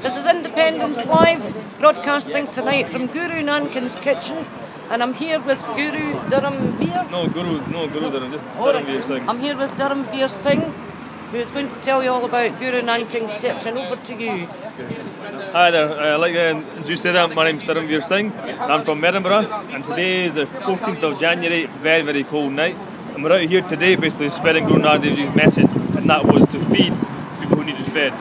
This is Independence Live, broadcasting tonight from Guru Nankin's kitchen, and I'm here with Guru Dharamveer. No Guru Dharam, just Dharamveer Singh. I'm here with Dharamveer Singh, who is going to tell you all about Guru Nankin's kitchen. Over to you. Hi there, like you said, my name's Dharamveer Singh. I'm from Edinburgh, and today is the 14th of January, very, very cold night. And we're out here today basically spreading Guru Nanak Dev Ji's message, and that was to feed people who needed fed.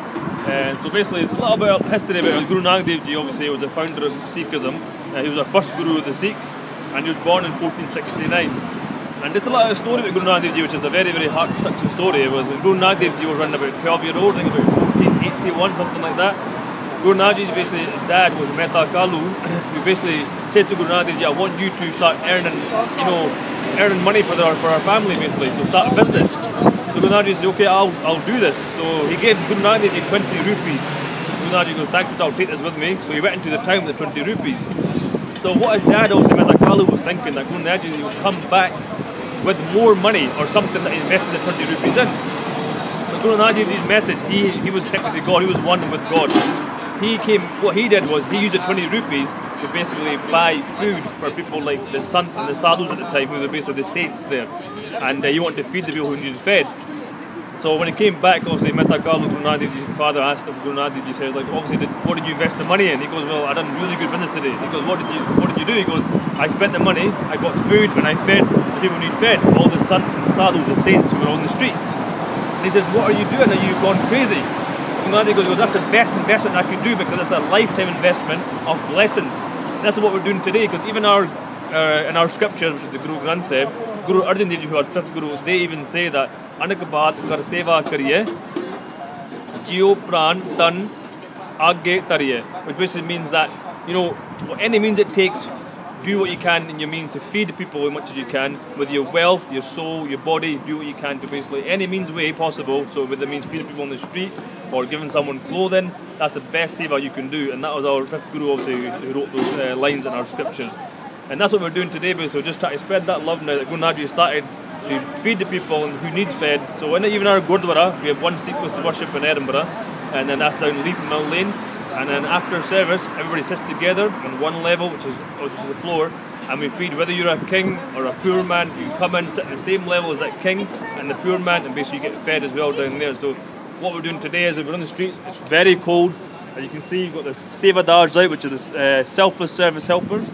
So basically, a little bit of history about Guru Nanak Dev Ji. Obviously, he was the founder of Sikhism. He was the first Guru of the Sikhs, and he was born in 1469. And just a little story about Guru Nanak Dev Ji, which is a very, very heart-touching story. It was when Guru Nanak Dev Ji was around about 12-year-old, I think about 1481, something like that. Guru Nanak Dev Ji's basically dad was Mehta Kalu, who basically said to Guru Nanak Dev Ji, I want you to start earning, earning money for our family, basically. So start a business. So Guru Nanak Dev Ji said, okay, I'll do this. So he gave Guru Nanak Dev Ji 20 rupees. Guru Nanak Dev Ji goes, thank you, I'll take this with me. So he went into the town with the 20 rupees. So what his dad also, Mehta Kalu, was thinking that Guru Nanak Dev Ji would come back with more money or something that he invested the 20 rupees in. But Guru Nanak Dev Ji's message, he was connected to God, he was one with God. What he did was, he used the 20 rupees to basically buy food for people like the Sant and the Sadhus at the time, who were basically the saints there. And he wanted to feed the people who needed fed. So when he came back, obviously, Mehta Kalu, Guru Nanak Dev Ji's father, asked him, Guru Nanak Dev Ji says, like, obviously, what did you invest the money in? He goes, well, I done really good business today. He goes, what did you do? He goes, I spent the money, I got food, and I fed the people who need fed, all the Sant and the Sadhus, the saints who were on the streets. And he says, what are you doing? Are you gone crazy? Guru Nanak Dev Ji goes, that's the best investment I could do, because it's a lifetime investment of blessings. And that's what we're doing today, because even in our scripture, which is the Guru Granth Sahib, Guru Arjan Dev Ji, who are fifth Guru, they even say that Anak baat kar seva kariye, jio pran tan agge tariye, which basically means that, any means it takes, do what you can in your means to feed people as much as you can, with your wealth, your soul, your body, do what you can to basically any means way possible. So whether it means feeding people on the street or giving someone clothing, that's the best seva you can do. And that was our fifth Guru, obviously, who wrote those lines in our scriptures. And that's what we're doing today, basically. We're just trying to spread that love now that Guru Nanak Ji started to feed the people who need fed. So even our Gurdwara, we have one sequence of worship in Edinburgh, and then that's down Leith Mill Lane. And then after service, everybody sits together on one level, which is the floor, and we feed. Whether you're a king or a poor man, you come in, sit at the same level as that king and the poor man, and basically you get fed as well down there. So what we're doing today is we're on the streets. It's very cold. As you can see, you've got the Sevadars out, which are the selfless service helpers,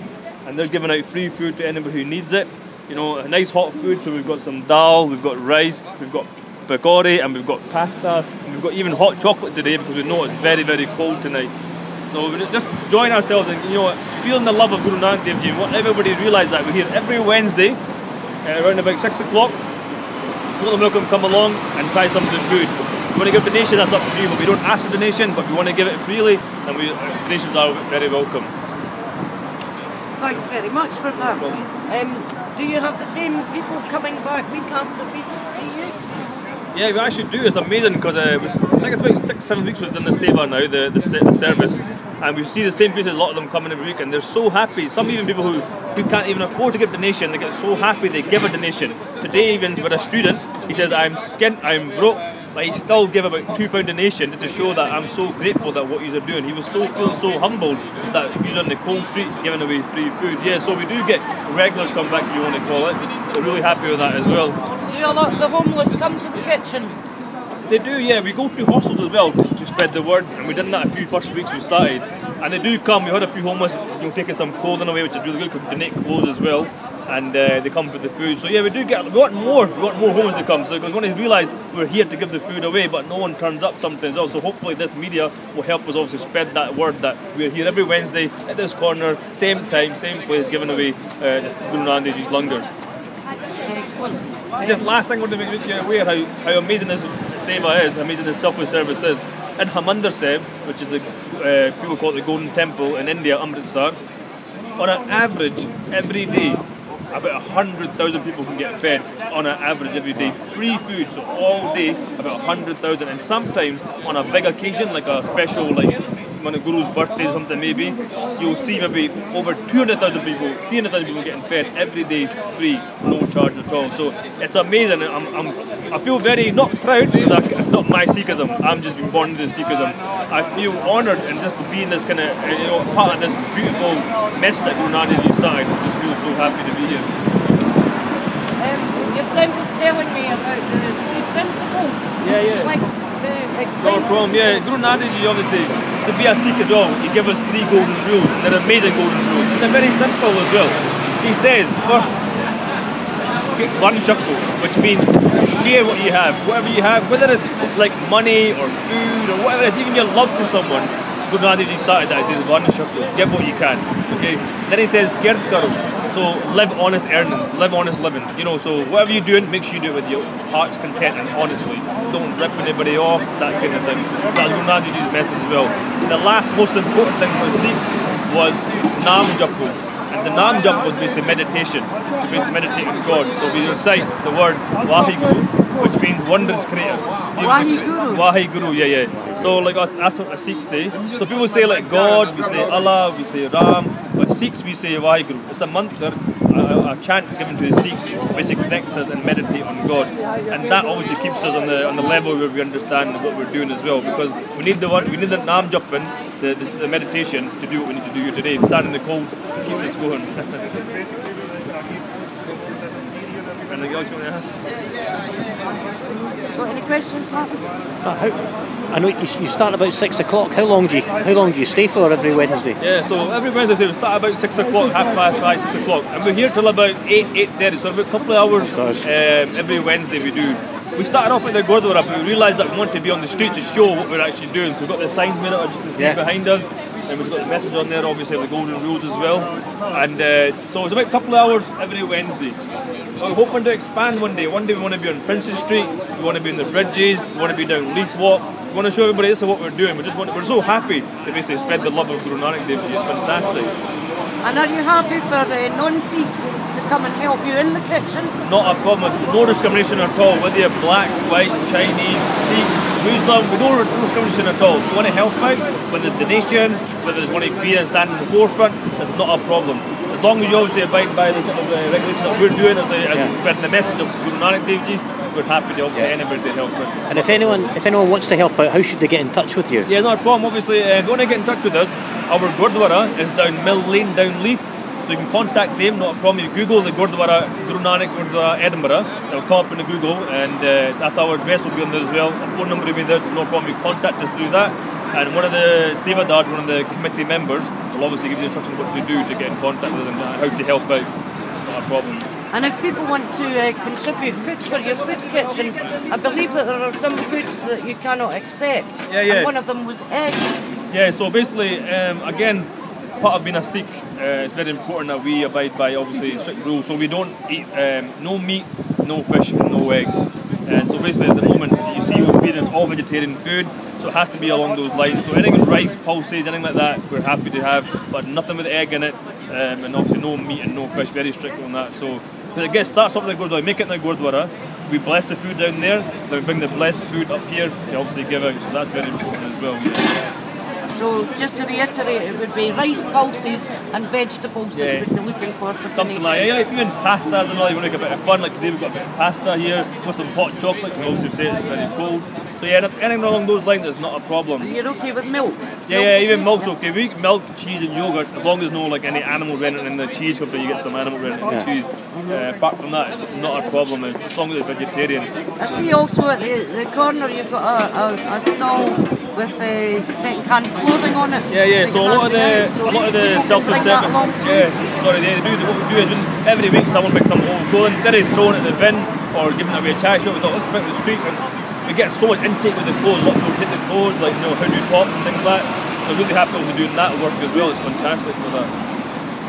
and they're giving out free food to anybody who needs it. A nice hot food. So we've got some dal, we've got rice, we've got pakori, and we've got pasta, and we've got even hot chocolate today, because we know it's very, very cold tonight. So we just join ourselves and feeling the love of Guru Nanak Dev Ji. We want everybody to realise that we're here every Wednesday around about 6 o'clock. You're welcome to come along and try some of the food. If you want to give donation, that's up to you, but we don't ask for donation, but if you want to give it freely, then donations are very welcome. Thanks very much for that. Do you have the same people coming back week after week to see you? Yeah, we actually do. It's amazing, because I think it's about 6-7 weeks we've done the seva now, the service, and we see the same faces, a lot of them coming every week, and they're so happy. Some even people who can't even afford to give donation, they get so happy they give a donation. Today, even with a student, he says, I'm skint, I'm broke, but he still give about £2 donation to show that I'm so grateful that what you're doing. He was feeling so humbled that he's on the cold street giving away free food. Yeah, so we do get regulars come back, if you want to call it. We're really happy with that as well. Do a lot of the homeless come to the kitchen? They do, yeah. We go to hostels as well to spread the word, and we did that a few first weeks we started. And they do come. We had a few homeless, taking some clothing away, which is really good. We can donate clothes as well, and they come for the food. So yeah, we want more homeless to come. So we're going to realise we're here to give the food away, but no one turns up sometimes else. So hopefully this media will help us also spread that word that we're here every Wednesday at this corner, same time, same place, giving away the Guru Nanak Dev Ji's langar. Excellent. Just last thing I want to make you aware how amazing this seva is, amazing this selfless service is. In Harmandir Sahib, which is the people call it the Golden Temple in India, Amritsar, on an average every day, about 100,000 people can get fed on an average every day. Free food, so all day about 100,000, and sometimes on a big occasion like a special one of Guru's birthdays or something maybe, you'll see maybe over 200,000 people, 300,000 people getting fed every day free, no charge at all. So it's amazing. I feel very, not proud, because it's not my Sikhism, I'm just being born into Sikhism. I feel honoured and just to be in this kind of, part of this beautiful message that Guru Nanak Dev started. I just feel so happy to be here. Your friend was telling me about the three principles. Yeah. Would you like to explain? No problem, yeah. Guru Nanak Dev Ji, obviously, to be a Sikh at all, he gave us 3 golden rules. They're amazing golden rules. And they're very simple as well. He says, first, one shakku, which means to share what you have. Whatever you have, whether it's like money or food or whatever it is, even your love to someone. Guru Nanak Dev Ji started that. He says, one shakku, give what you can. Okay. Then he says, kirt karo. So live honest earning, live honest living. So whatever you're doing, make sure you do it with your heart's content and honestly. Don't rip anybody off, that kind of thing. That's Guru Nanak Dev Ji's message as well. The last most important thing for Sikhs was Naam Japo. And the Naam Jap was basically meditation. So basically meditate on God. So we recite the word Waheguru, which means wondrous creator. Waheguru? Waheguru, yeah. So like that's what the Sikhs say. So people say like God, we say Allah, we say Ram, but Sikhs we say Waheguru. It's a mantra, a chant given to the Sikhs, basically connects us and meditate on God. And that obviously keeps us on the level where we understand what we're doing as well, because we need the Naam Japin, the meditation, to do what we need to do here today. Stand in the cold, keep us going. Anything else you want to ask? Got any questions, Martin? I know you start about 6 o'clock. How long do you stay for every Wednesday? Yeah, so every Wednesday we start about 6 o'clock, 5:30, 6 o'clock, and we're here till about 8:30. So about a couple of hours every Wednesday we do. We started off at the Gurdwara, but we realised that we want to be on the street to show what we're actually doing. So we've got the signs made up, as you can see behind us, and we've got the message on there, obviously, of the golden rules as well. And so it's about a couple of hours every Wednesday. We're hoping to expand one day. One day we want to be on Princess Street, we want to be in the bridges, we want to be down Leith Walk. We want to show everybody this is what we're doing. We're so happy to basically spread the love of Guru Nanak Dev Ji. It's fantastic. And are you happy for non-Sikhs to come and help you in the kitchen? Not a problem. No discrimination at all. Whether you're black, white, Chinese, Sikh, Muslim, no discrimination at all. If you want to help out, whether it's donation, whether it's want to be and stand in the forefront, that's not a problem. As long as you obviously abide by the sort of regulation that we're doing as spreading the message of Guru Nanak Dev Ji, we're happy to obviously anybody to help out. And if anyone wants to help out, how should they get in touch with you? Yeah, not a problem. Obviously, if you want to get in touch with us, our Gurdwara is down Mill Lane, down Leith. So you can contact them, not a problem. You Google the Gurdwara, Guru Nanak Gurdwara, Edinburgh. It'll come up in the Google, and that's our address will be on there as well. Our phone number will be there, so no problem. You contact us through that. And one of the Sevadars, one of the committee members, will obviously give you the instructions what to do to get in contact with them and how to help out. Not a problem. And if people want to contribute food for your food kitchen, I believe that there are some foods that you cannot accept. Yeah. And one of them was eggs. Yeah, so basically, again, part of being a Sikh, it's very important that we abide by obviously strict rules. So we don't eat no meat, no fish, and no eggs. And so basically, at the moment, you see we're feeding all vegetarian food. So it has to be along those lines. So anything with rice, pulses, anything like that, we're happy to have, but nothing with egg in it, and obviously no meat and no fish. Very strict on that. So it starts off in the Gurdwara, make it in the Gurdwara. We bless the food down there. Then we bring the blessed food up here. We obviously give out. So that's very important as well. Yeah. So just to reiterate, it would be rice, pulses, and vegetables that you would be looking for something like even pastas and all. You want to make a bit of fun. Like today we've got a bit of pasta here with some hot chocolate. We also say it's very cold. So yeah, anything along those lines is not a problem. And you're okay with milk? Yeah, even milk's okay. We eat milk, cheese and yogurt as long as there's no like any animal rennet in the cheese, hopefully you get some animal rennet in the cheese. Apart from that, it's not a problem as long as it's vegetarian. I see also at the corner you've got a stall with second-hand clothing on it. Yeah. So a lot of the self-service. What we do is just every week someone picks some old clothing, they're throwing it in the bin or giving it away a charity shop. We thought let's put it in the streets. And we get so much intake with the clothes, a lot of people hit the clothes, like how do you top and things like that. So I'm really happy also doing that work as well. It's fantastic for that.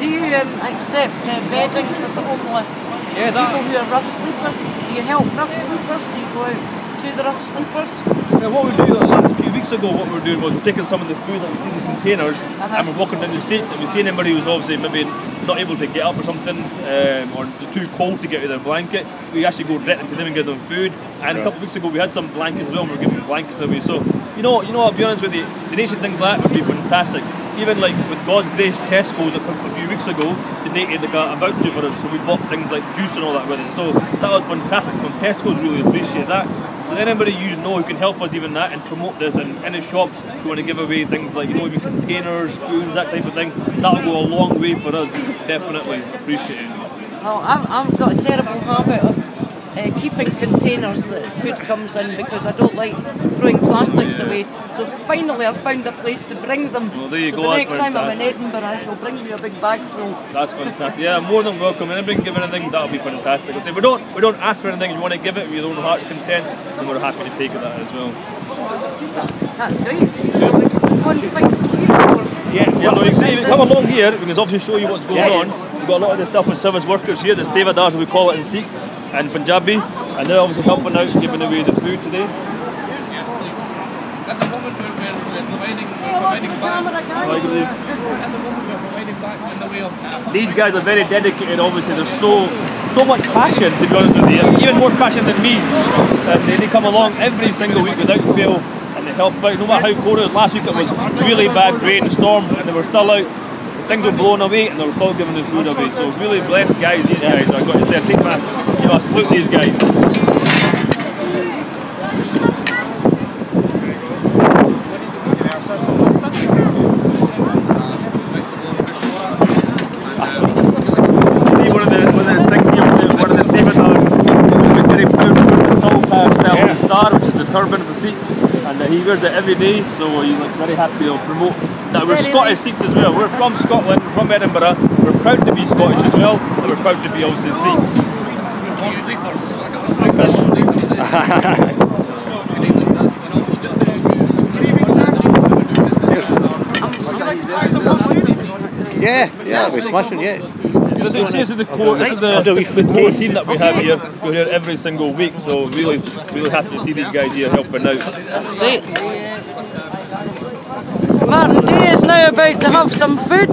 Do you accept bedding for the homeless? Yeah, people who are rough sleepers? Do you help rough sleepers? Do you go out to the rough sleepers? Yeah, what we do last few weeks ago, what we were doing was we're taking some of the food that we see in the containers and we're walking down the streets and we see anybody who's obviously maybe not able to get up or something or too cold to get out of their blanket, we actually go directly to them and give them food. And a couple of weeks ago we had some blankets as well and we were giving blankets away. So I'll be honest with you, donation things like that would be fantastic. Even like with God's Grace, Tesco's a few weeks ago donated a voucher for us, so we bought things like juice and all that with it. So that was fantastic. From Tesco's, really appreciate that. Does anybody you know who can help us even that and promote this, and any shops who want to give away things like even containers, spoons, that type of thing, that'll go a long way for us. Definitely appreciate it. Oh, I've got a terrible habit of keeping containers that food comes in because I don't like throwing plastics away. So finally I've found a place to bring them. Well, there you so go, the that's next time I'm in fantastic. Edinburgh I shall bring you a big bag full. That's fantastic. Yeah, more than welcome. Anybody can give anything, that'll be fantastic. I say we don't ask for anything. If you want to give it with your own heart's content, then we're happy to take that as well. That's great. Go and find some food. Yeah, so you can see, if you come along here, we can obviously show you what's going on. We've got a lot of the self-service workers here, the Sevadars, we call it in Sikh and Punjabi, and they're obviously helping out, giving away the food today. At the moment we're providing back in the way of... These guys are very dedicated, obviously. There's so much passion, to be honest with you, even more passion than me. And they come along every single week without fail, and they help out, no matter how cold it was. Last week it was really bad rain, storm, and they were still out. Things were blown away, and they were still giving the food away. So really blessed guys, these guys. I've got to say, I take my, I salute these guys. One of the things here, one of the Sevadars, we're very proud of the Salt style star, which is the turban of the Sikh, and he wears it every day, so he's like very happy to promote that. We're Scottish Sikhs as well. We're from Scotland, we're from Edinburgh. We're proud to be Scottish as well, and we're proud to be also Sikhs. Yeah, that'll be smashing, yeah. This is the core team that we have here. We're here every single week, so really happy to see these guys here helping out. That's great. Martin Day is now about to have some food.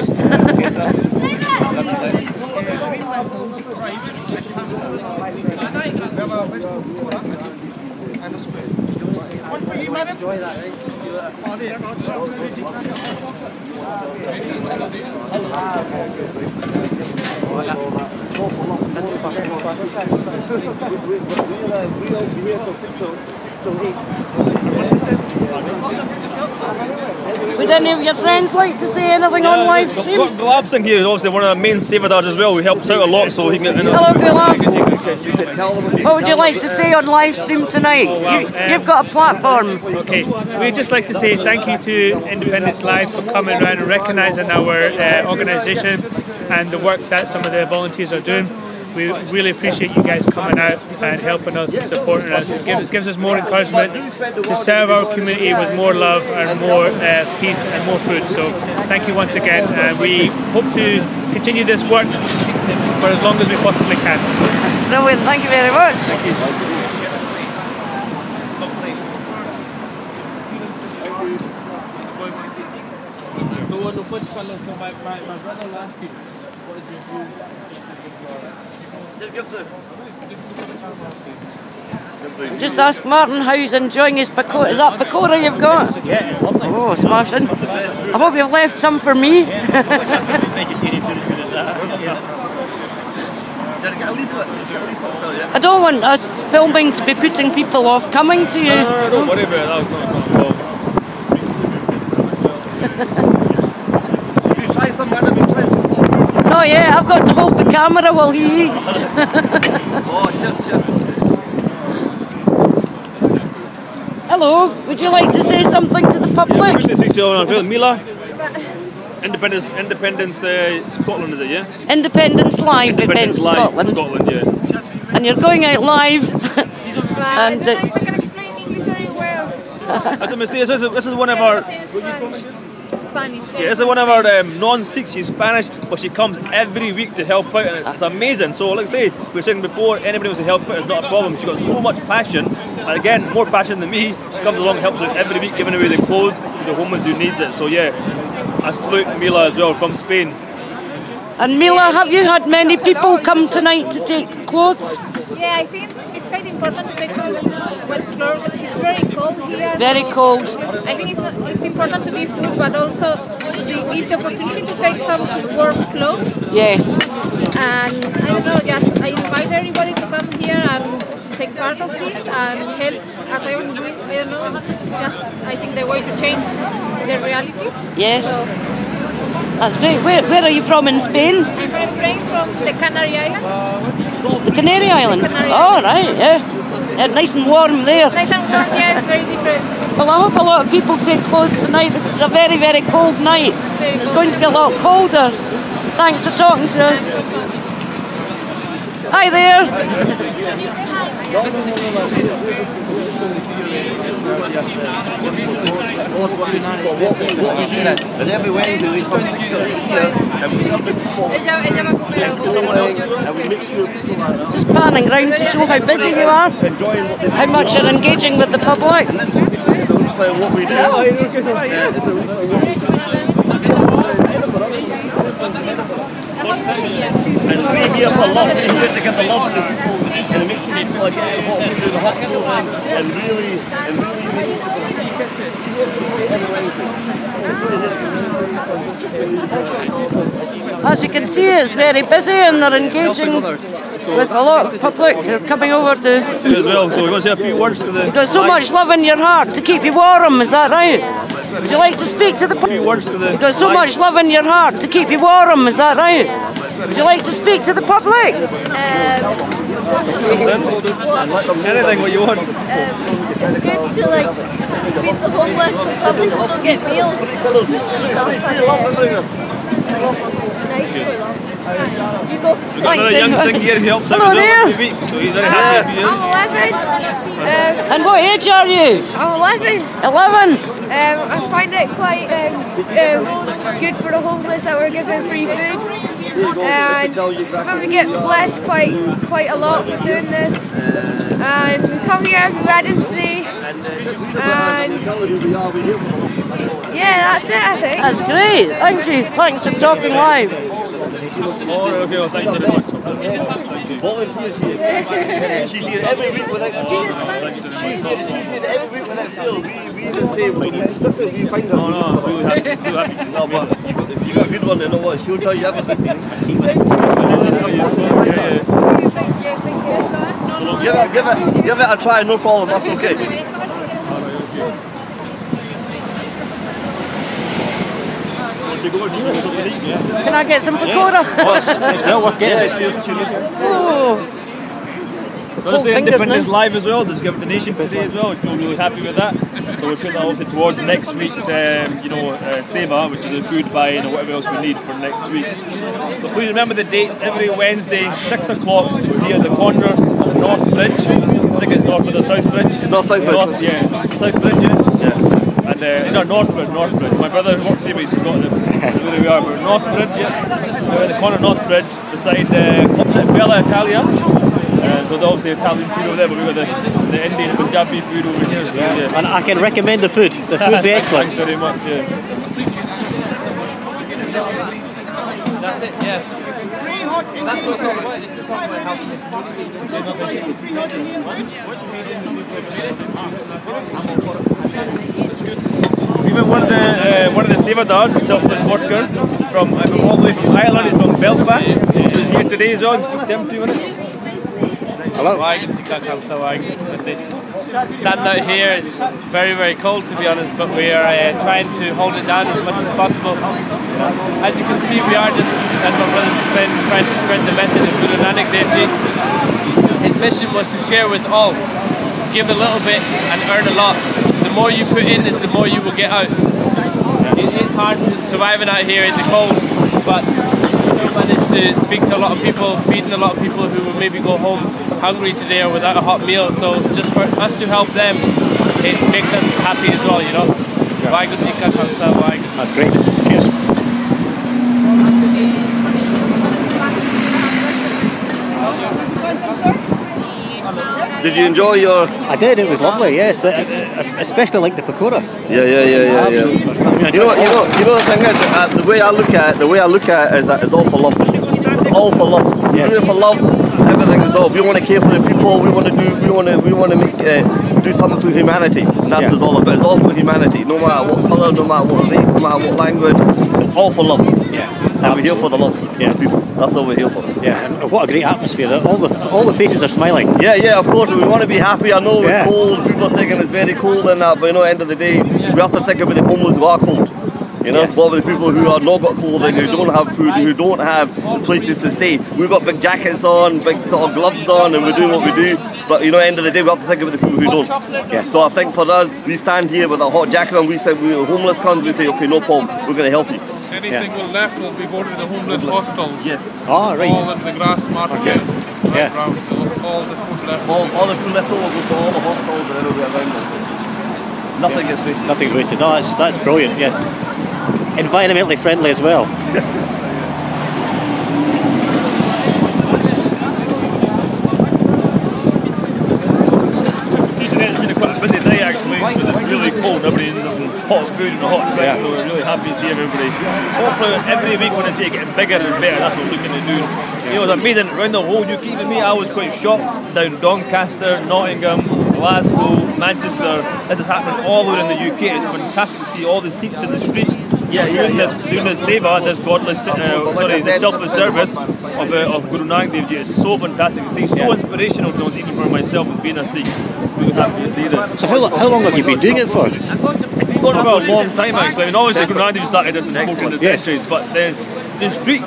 One for you, madam. Enjoy that, right? Would any of your friends like to say anything on live stream? Gulab Singh here is obviously one of the main Sevadars as well. He helps out a lot, so he can get in. Hello, Gulab. What would you like to say on live stream tonight? You've got a platform. Okay, we'd just like to say thank you to Independence Live for coming around and recognising our organisation and the work that some of the volunteers are doing. We really appreciate you guys coming out and helping us and supporting us. It gives us more encouragement to serve our community with more love and more peace and more food. So thank you once again, and we hope to continue this work for as long as we possibly can. Brilliant, thank you very much. Thank you. The first fellow, so my brother will ask you, what did you do? Just ask Martin how he's enjoying his pakora. Is that pakora you've got? Yeah, it's lovely. Oh, smashing. I hope you've left some for me. Vegetarian food as good as that. Did I get a leaflet? Sorry, yeah. I don't want us filming to be putting people off coming to you. No, don't worry about it. That was not a problem. You try some, madam, you try some. No, yeah, I've got to hold the camera while he eats. Oh, yes. Hello, would you like to say something to the public? Mila? Independence Scotland, is it, yeah? Independence Live Independence event Live, Scotland. yeah. And you're going out live. I don't know if I can explain English very well. As I say, this is one of our... Spanish. Yeah, this is one of our non-Sikhs. She's Spanish, but she comes every week to help out, and it's amazing. So, like I say, we were saying before, anybody wants to help out, it's not a problem. She's got so much passion, and again, more passion than me. She comes along, helps out every week, giving away the clothes to the homeless who needs it. So, yeah, I salute Mila as well from Spain. And Mila, have you had many people come tonight to take clothes? Yeah, I think it's quite important to take some wet clothes. It's very cold. cold here. Very so cold. I think it's important to give food, but also to give the opportunity to take some warm clothes. Yes. And I don't know, just I invite everybody to come here and take part of this and help as I am doing. I don't know, just I think the way to change the reality. Yes. So, That's great. Where are you from in Spain? I'm from Spain, from the Canary Islands. The Canary Islands? Canary Oh, right, yeah. Nice and warm there. Nice and warm, yeah, it's very different. Well, I hope a lot of people take clothes tonight because it's a very, very cold night. It's going to get a lot colder. Thanks for talking to us. Hi there. And every Wednesday we come here and we come Just panning round to show how busy you are, how much you're engaging with the public. what we and we here for love, we're here to get the love and it makes me feel like what we do the hot and really As you can see, it's very busy and they're engaging with a lot of public who are coming over to... As well, so we're going to say a few words to the... You've got so much love in your heart to keep you warm, is that right? Would you like to speak to the... A few words to the... You've got so much love in your heart to keep you warm, is that right? Would you like to speak to the public? Anything what you want. It's good to like feed the homeless because some people don't get meals and stuff. And it's nice for them. You go. We've got another youngster here who helps out Hello as well there. every week, so he's very happy for you. I'm 11. And what age are you? I'm 11. 11? I find it quite good for the homeless that we're given free food. And we get blessed quite a lot for doing this. And we come here every Wednesday. And yeah, that's it, I think. That's great. Thank you. Thanks for talking live. Oh, okay, well, thank you very much. she's here every week without she's here every week without Phil. We the same. We find her. No, really happy. No, but if you got a good one, you know what? She'll tell you everything. Give it a try, no problem. That's okay. Can I get some pakora? It's well worth getting. Oh. So the Independence Live as well, there's given donation today as well, we feel really happy with that. So we're putting that also towards next week's Seva, which is a food buy-in or whatever else we need for next week. So please remember the dates, every Wednesday, 6 o'clock, here at the corner of the North Bridge. I think it's North or the South Bridge. North South Bridge. Yeah, South Bridge, yeah. And no, North Bridge. My brother works here, but he's forgotten where we are. But North Bridge, yeah. We're at the corner of North Bridge, beside opposite Bella Italia. So there's obviously Italian food over there, but we've got the Indian Punjabi food over here. So, yeah. And I can recommend the food. The food's excellent. Thanks very much. Yeah. That's it, yes. That's what's all about. It's just all about helping. We met one of the Savadars, a selfless worker from all the way from Ireland. He's from Belfast. He's here today as well. Just 2 minutes. Hello. Standing out here is very, very cold to be honest, but we are trying to hold it down as much as possible. As you can see, we are just, as my brothers explained, trying to spread the message of Guru Nanak Dev Ji. His mission was to share with all, give a little bit and earn a lot. The more you put in is the more you will get out. It's hard surviving out here in the cold, but we managed to speak to a lot of people, feeding a lot of people who will maybe go home hungry today or without a hot meal. So just for us to help them, it makes us happy as well, you know. That's great. Cheers. Did you enjoy your? I did. It was lovely. Yes, especially like the pakora. Yeah. You know the thing is, the way I look at it is that it's all for love. It's all for love. Yes. Do it for love. everything as well. We want to care for the people. We want to do something for humanity, and that's what it's all about. It's all for humanity. No matter what colour, no matter what race, no matter what language, it's all for love. Yeah, and we're here for the love of the people. That's all we're here for. Yeah, and what a great atmosphere! All the faces are smiling. Yeah, of course. We want to be happy. I know it's cold. People are thinking it's very cold and that, but you know, at the end of the day, we have to think about the homeless who are cold. You know, what about the people who are not got clothing, who don't have food, who don't have places to stay? We've got big jackets on, big sort of gloves on, and we're doing what we do. But you know, at the end of the day, we have to think about the people who don't. Yeah. So I think for us, we stand here with a hot jacket on. We say we're homeless comes. We say, okay, no problem. We're going to help you. Anything we're left will be voted to the homeless hostels. Yes. Oh, right. All in the grass market. Yeah. Around, all the food left. All the food left over goes to all the hostels and everywhere around us. Nothing gets wasted. Nothing wasted. No, that's brilliant. Yeah. Environmentally friendly as well. See, today it's been quite a busy day actually, because it's really cold. Everybody's having hot food and hot drink, so we're really happy to see everybody. Hopefully every week when I see it getting bigger and better, that's what we're looking to do. You know, it's amazing around the whole UK. Even me, I was quite shocked down Doncaster, Nottingham, Glasgow, Manchester. This is happening all over in the UK. It's fantastic to see all the seats in the streets. Yeah, doing this seva, this godless, the selfless service of Guru Nanak Dev Ji is so fantastic to see. So inspirational to us, even for myself, being a Sikh. Really happy to see this. So how long have you been doing it for? I've been going for a long time actually. I mean, obviously Guru Nanak Dev started this in the 14th centuries, but the street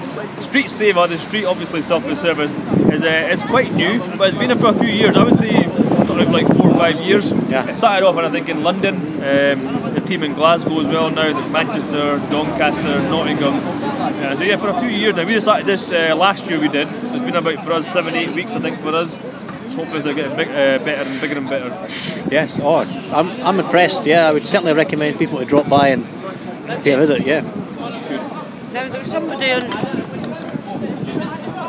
seva, the street obviously selfless service is quite new, but it's been there for a few years. I would say sort of like 4 or 5 years. Yeah. It started off, I think, in London, the team in Glasgow as well now, there's Manchester, Doncaster, Nottingham. So yeah, for a few years now. We started this last year we did. It's been about for us 7-8 weeks I think for us. Hopefully it's getting better and bigger and better. Yes, I'm impressed, yeah. I would certainly recommend people to drop by and pay a visit, yeah. Now there's somebody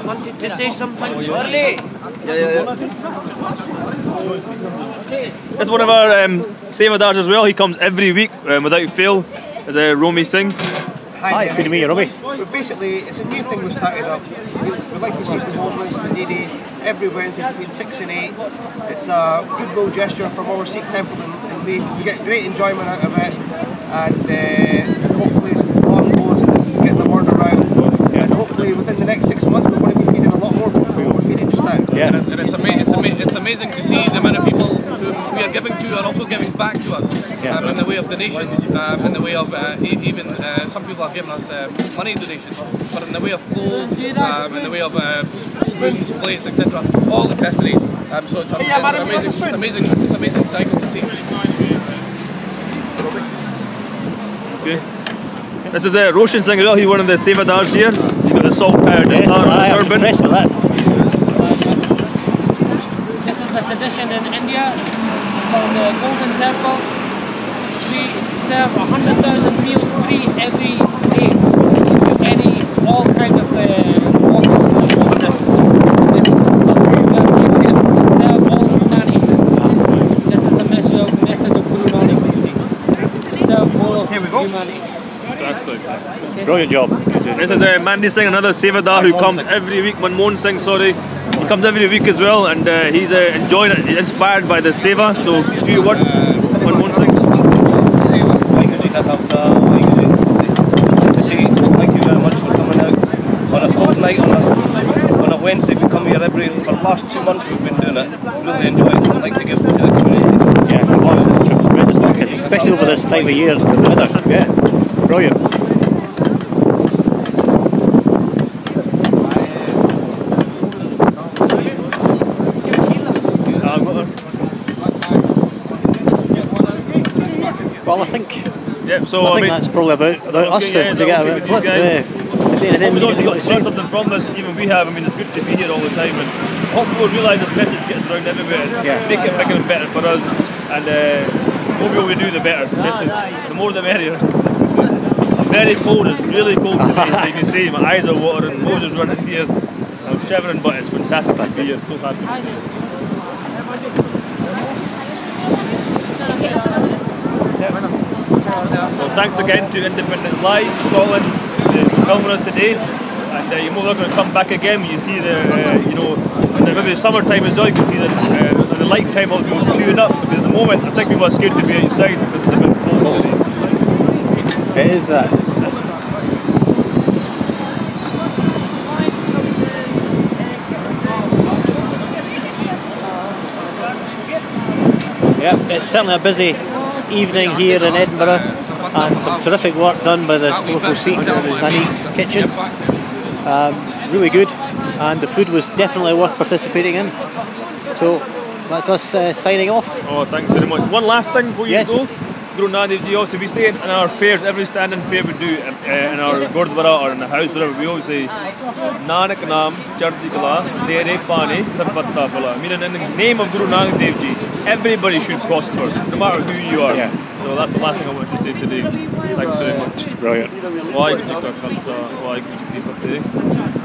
wanted to say something. That's one of our Sevadars as well. He comes every week without fail. Is Romy Singh. Hi, good to meet you, Romy. Well, basically, it's a new thing we started up. We like to feed the homeless, the needy, every Wednesday between 6 and 8. It's a goodwill gesture from our Sikh temple in Leith. We get great enjoyment out of it, and hopefully long goes and getting the word around. Yeah. And hopefully within the next 6 months we're going to be feeding a lot more people than we're feeding just now. Yeah. And it's amazing to see the amount of people who we are giving to and also giving back to us in the way of donations, in the way of even some people have given us money donations, but in the way of clothes, in the way of spoons, plates, etc., all accessories. So it's amazing cycle to see. Okay. This is Roshan Singh as well. He's one of the Sevadars here. He's got the salt powder turban. I'm impressed with that. This is the tradition in India called the Golden Temple. We serve 100,000 meals free every day to all kind of walks of life. We serve all humanity. This is the message of Guru Nanak Dev Ji. Serve all of humanity. Fantastic. Brilliant job. This is Mandi Singh, another Sevadar who comes every week. Manmohan Singh, sorry. He comes every week as well, and he's enjoying it, inspired by the Seva. So, a few words, Manmohan Singh. Thank you very much for coming out on a cold night on a Wednesday. We come here for the last 2 months we've been doing it. Really enjoy it. I'd like to give it to the community. Yeah, it's tremendous work, especially over this time of year, the weather. Yeah, brilliant. Well, I think. Yep, so I think that's probably about us to get a clip. We've also got something from this, even we have. I mean, it's good to be here all the time, and hopefully we'll realise this message gets around everywhere. Make it bigger and better for us, and the more people we do, the better. The more the merrier. I'm very cold, it's really cold today, as you can see. My eyes are watering, nose is running here. I'm shivering, but it's fantastic to be here. So happy. So thanks again to Independence Live Scotland for filming us today. and you're more likely to come back again when you see the, you know, in the maybe summertime as well, you can see that in the light time all the people queuing up, because at the moment I think people are scared to be outside because it's a bit cold. It is that. Yep, it's certainly a busy evening here in Edinburgh, and some terrific work done by the local Sikh in Nanak's kitchen. Really good, and the food was definitely worth participating in. So that's us signing off. Oh, thanks very much. One last thing before you go. Guru Nanak Dev Ji, also we say in our prayers, every standing prayer we do in our Gurdwara or in the house, whatever, we always say Nanak Naam Chardi Kala Tere Pane Sarpatta Pala. Meaning in the name of Guru Nanak Dev Ji, everybody should prosper, no matter who you are. So that's the last thing I wanted to say today. Thanks very much. Brilliant. Waheguru Ji Ka Khalsa, Waheguru Ji Ki Fateh.